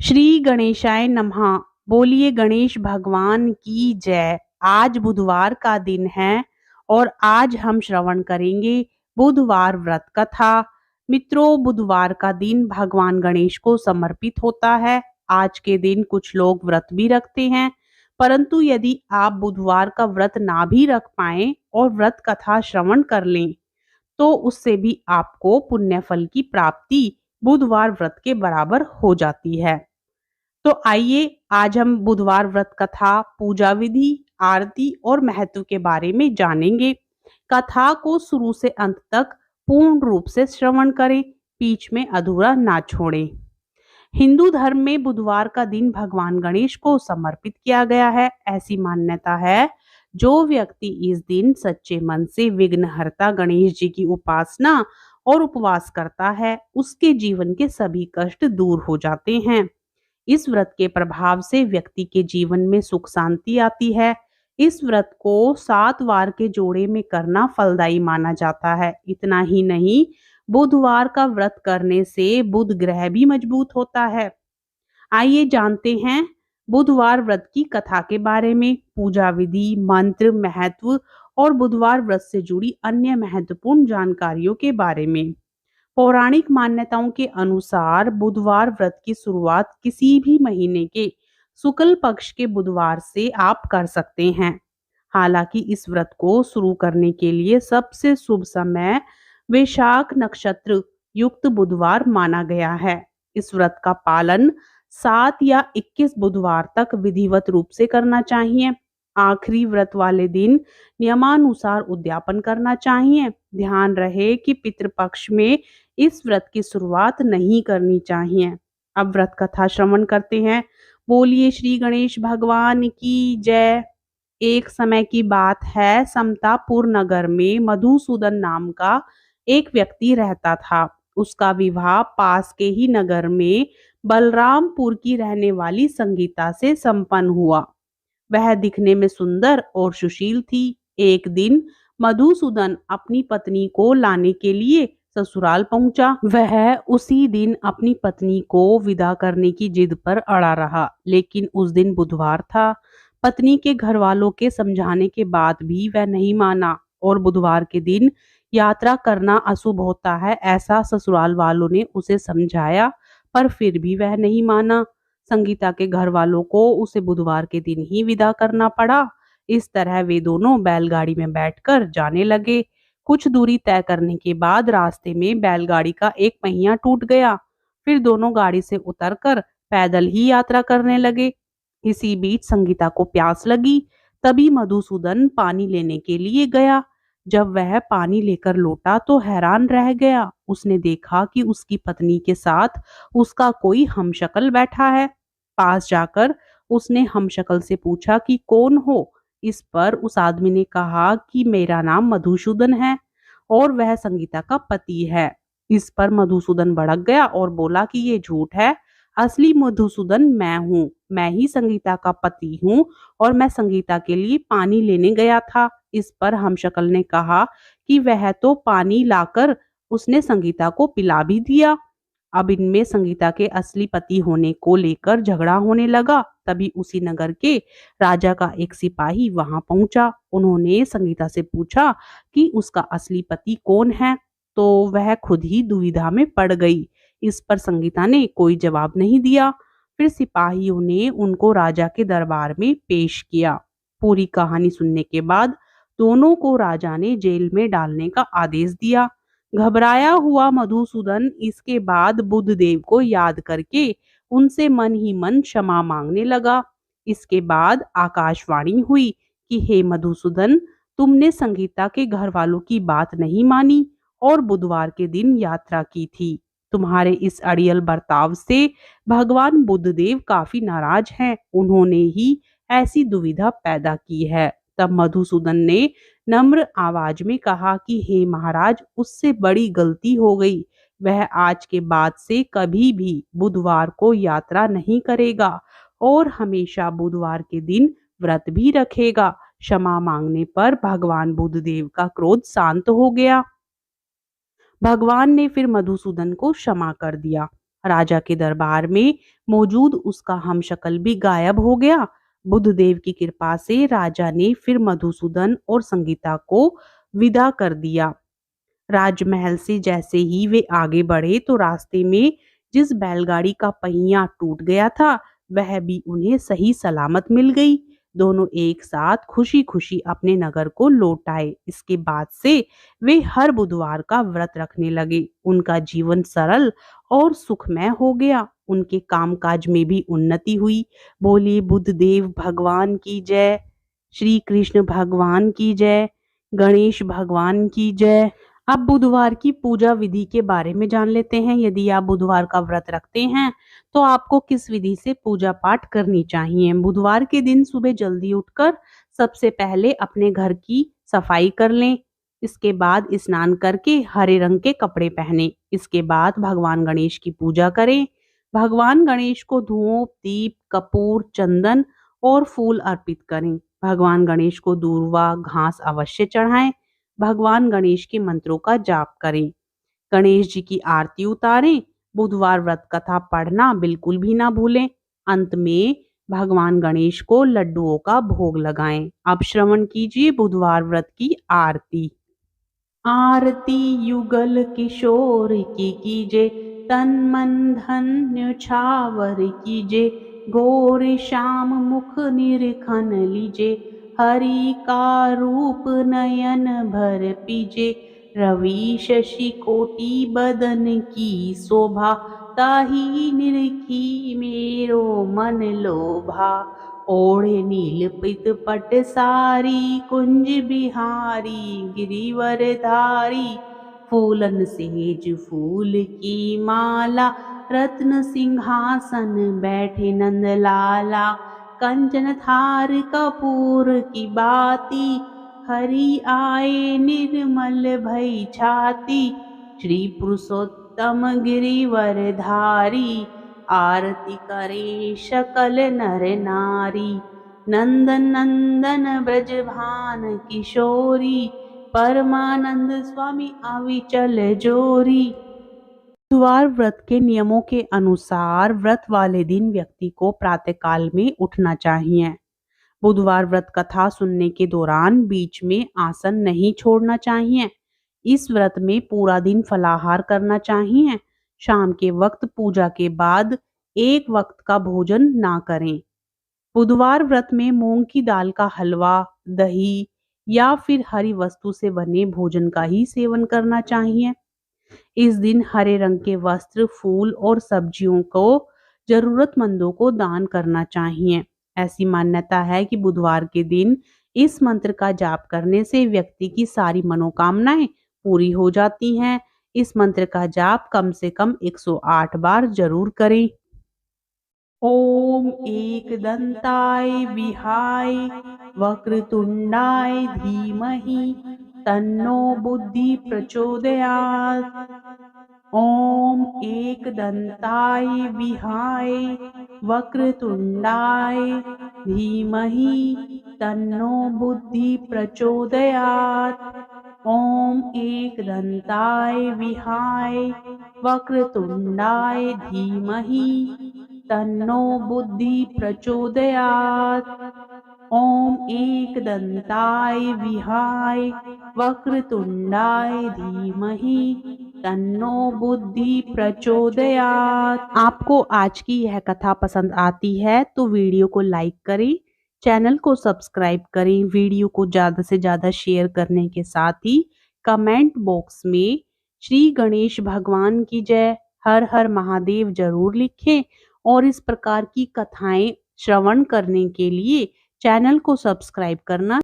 श्री गणेशाय नमः। बोलिए गणेश भगवान की जय। आज बुधवार का दिन है और आज हम श्रवण करेंगे बुधवार व्रत कथा। मित्रों, बुधवार का दिन भगवान गणेश को समर्पित होता है। आज के दिन कुछ लोग व्रत भी रखते हैं, परंतु यदि आप बुधवार का व्रत ना भी रख पाएं और व्रत कथा श्रवण कर लें तो उससे भी आपको पुण्य फल की प्राप्ति बुधवार व्रत के बराबर हो जाती है। तो आइए आज हम बुधवार व्रत कथा, पूजा विधि, आरती और महत्व के बारे में जानेंगे। कथा को शुरू से अंत तक पूर्ण रूप से श्रवण करें, बीच में अधूरा ना छोड़ें। हिंदू धर्म में बुधवार का दिन भगवान गणेश को समर्पित किया गया है। ऐसी मान्यता है, जो व्यक्ति इस दिन सच्चे मन से विघ्नहर्ता गणेश जी की उपासना और उपवास करता है, उसके जीवन के सभी कष्ट दूर हो जाते हैं। इस व्रत के प्रभाव से व्यक्ति के जीवन में सुख शांति आती है। इस व्रत को 7 वार के जोड़े में करना फलदायी माना जाता है। इतना ही नहीं, बुधवार का व्रत करने से बुध ग्रह भी मजबूत होता है। आइए जानते हैं बुधवार व्रत की कथा के बारे में, पूजा विधि, मंत्र, महत्व और बुधवार व्रत से जुड़ी अन्य महत्वपूर्ण जानकारियों के बारे में। पौराणिक मान्यताओं के अनुसार बुधवार व्रत की शुरुआत किसी भी महीने के शुक्ल पक्ष के बुधवार से आप कर सकते हैं। हालांकि इस व्रत को शुरू करने के लिए सबसे शुभ समय वैशाख नक्षत्र युक्त बुधवार माना गया है। इस व्रत का पालन 7 या 21 बुधवार तक विधिवत रूप से करना चाहिए। आखिरी व्रत वाले दिन नियमानुसार उद्यापन करना चाहिए। ध्यान रहे कि पितृपक्ष में इस व्रत की शुरुआत नहीं करनी चाहिए। अब व्रत कथा श्रवण करते हैं। बोलिए श्री गणेश भगवान की जय। एक समय की बात है, समतापुर नगर में मधुसूदन नाम का एक व्यक्ति रहता था। उसका विवाह पास के ही नगर में बलरामपुर की रहने वाली संगीता से संपन्न हुआ। वह दिखने में सुंदर और सुशील थी। एक दिन मधुसूदन अपनी पत्नी को लाने के लिए ससुराल पहुंचा। वह उसी दिन अपनी पत्नी को विदा करने की जिद पर अड़ा रहा, लेकिन उस दिन बुधवार था। पत्नी के घर वालों के समझाने के बाद भी वह नहीं माना और बुधवार के दिन यात्रा करना अशुभ होता है, ऐसा ससुराल वालों ने उसे समझाया, पर फिर भी वह नहीं माना। संगीता के घर वालों को उसे बुधवार के दिन ही विदा करना पड़ा। इस तरह वे दोनों बैलगाड़ी में बैठकर जाने लगे। कुछ दूरी तय करने के बाद रास्ते में बैलगाड़ी का एक पहिया टूट गया। फिर दोनों गाड़ी से उतरकर पैदल ही यात्रा करने लगे। इसी बीच संगीता को प्यास लगी। तभी मधुसूदन पानी लेने के लिए गया। जब वह पानी लेकर लौटा तो हैरान रह गया। उसने देखा कि उसकी पत्नी के साथ उसका कोई हमशक्ल बैठा है। पास जाकर उसने हमशक्ल से पूछा कि कौन हो। इस पर उस आदमी ने कहा कि मेरा नाम मधुसूदन है और वह संगीता का पति है। इस पर मधुसूदन भड़क गया और बोला कि ये झूठ है। असली मधुसूदन मैं हूँ। मैं ही संगीता का पति हूँ और मैं संगीता के लिए पानी लेने गया था। इस पर हमशक्ल ने कहा कि वह तो पानी लाकर उसने संगीता को पिला भी दिया। अब इनमें संगीता के असली पति होने को लेकर झगड़ा होने लगा। तभी उसी नगर के राजा का एक सिपाही वहां पहुंचा। उन्होंने संगीता से पूछा कि उसका असली पति कौन है, तो वह खुद ही दुविधा में पड़ गई। इस पर संगीता ने कोई जवाब नहीं दिया। फिर सिपाहियों ने उनको राजा के दरबार में पेश किया। पूरी कहानी सुनने के बाद दोनों को राजा ने जेल में डालने का आदेश दिया। घबराया हुआ मधुसूदन इसके बाद बुद्धदेव को याद करके उनसे मन ही मन क्षमा मांगने लगा। इसके बाद आकाशवाणी हुई कि हे मधुसूदन, तुमने संगीता के घर वालों की बात नहीं मानी और बुधवार के दिन यात्रा की थी। तुम्हारे इस अड़ियल बर्ताव से भगवान बुद्धदेव काफी नाराज हैं। उन्होंने ही ऐसी दुविधा पैदा की है। तब मधुसूदन ने नम्र आवाज में कहा कि हे महाराज, उससे बड़ी गलती हो गई। वह आज के बाद से कभी भी बुधवार को यात्रा नहीं करेगा और हमेशा बुधवार के दिन व्रत भी रखेगा। क्षमा मांगने पर भगवान बुद्धदेव का क्रोध शांत हो गया। भगवान ने फिर मधुसूदन को क्षमा कर दिया। राजा के दरबार में मौजूद उसका हमशक्ल भी गायब हो गया। बुद्धदेव की कृपा से राजा ने फिर मधुसूदन और संगीता को विदा कर दिया। राजमहल से जैसे ही वे आगे बढ़े तो रास्ते में जिस बैलगाड़ी का पहिया टूट गया था वह भी उन्हें सही सलामत मिल गई। दोनों एक साथ खुशी खुशी अपने नगर को लौट आए। इसके बाद से वे हर बुधवार का व्रत रखने लगे। उनका जीवन सरल और सुखमय हो गया। उनके कामकाज में भी उन्नति हुई। बोलिए बुद्धदेव भगवान की जय। श्री कृष्ण भगवान की जय। गणेश भगवान की जय। अब बुधवार की पूजा विधि के बारे में जान लेते हैं। यदि आप बुधवार का व्रत रखते हैं तो आपको किस विधि से पूजा पाठ करनी चाहिए। बुधवार के दिन सुबह जल्दी उठकर सबसे पहले अपने घर की सफाई कर लें। इसके बाद स्नान करके हरे रंग के कपड़े पहने। इसके बाद भगवान गणेश की पूजा करें। भगवान गणेश को धूप, दीप, कपूर, चंदन और फूल अर्पित करें। भगवान गणेश को दूर्वा घास अवश्य चढ़ाएं। भगवान गणेश के मंत्रों का जाप करें। गणेश जी की आरती उतारें। बुधवार व्रत कथा पढ़ना बिल्कुल भी ना भूलें। अंत में भगवान गणेश को लड्डुओं का भोग लगाएं। अब श्रवण कीजिए बुधवार व्रत की आरती। आरती युगल किशोर की कीजे, तन मन धन न्यौछावर कीजे। गौर श्याम मुख निरखन लीजे, हरि का रूप नयन भर पीजे। रवि शशि कोटि बदन की शोभा, ताहि निरखी मेरो मन लोभा। ओढ़े नील पित पट सारी, कुंज बिहारी गिरिवर धारी। फूलन सेज फूल की माला, रत्न सिंहासन बैठे नंद लाला। कंचन थार कपूर की बाती, हरि आए निर्मल भई छाती। श्री पुरुषोत्तम गिरिवर धारी, आरती करे सकल नर नारी। नंदन नंदन ब्रजभान किशोरी, परमानंद स्वामी अविचल जोरी। बुधवार व्रत के नियमों के अनुसार व्रत वाले दिन व्यक्ति को प्रातःकाल में उठना चाहिए। बुधवार व्रत कथा सुनने के दौरान बीच में आसन नहीं छोड़ना चाहिए। इस व्रत में पूरा दिन फलाहार करना चाहिए। शाम के वक्त पूजा के बाद एक वक्त का भोजन ना करें। बुधवार व्रत में मूंग की दाल का हलवा, दही या फिर हरी वस्तु से बने भोजन का ही सेवन करना चाहिए। इस दिन हरे रंग के वस्त्र, फूल और सब्जियों को जरूरतमंदों को दान करना चाहिए। ऐसी मान्यता है कि बुधवार के दिन इस मंत्र का जाप करने से व्यक्ति की सारी मनोकामनाएं पूरी हो जाती हैं। इस मंत्र का जाप कम से कम 108 बार जरूर करें। ओम एक दंताय विहाय वक्रतुंडाय धीमहि तन्नो बुद्धि प्रचोदयात्। ओम एक दंताय विहाय वक्रतुंडाय धीमहि तन्नो बुद्धि प्रचोदयात्। ओम एक दंताय विहाय वक्रतुंडाय धीमहि तन्नो बुद्धि प्रचोदयात्। ओम एक दंताय विहाय वक्रतुंडाय धीमहि तन्नो बुद्धि प्रचोदयात्। आपको आज की यह कथा पसंद आती है तो वीडियो को लाइक करें, चैनल को सब्सक्राइब करें, वीडियो को ज़्यादा से ज़्यादा शेयर करने के साथ ही कमेंट बॉक्स में श्री गणेश भगवान की जय, हर हर महादेव जरूर लिखें। और इस प्रकार की कथाएं श्रवण करने के लिए चैनल को सब्सक्राइब करना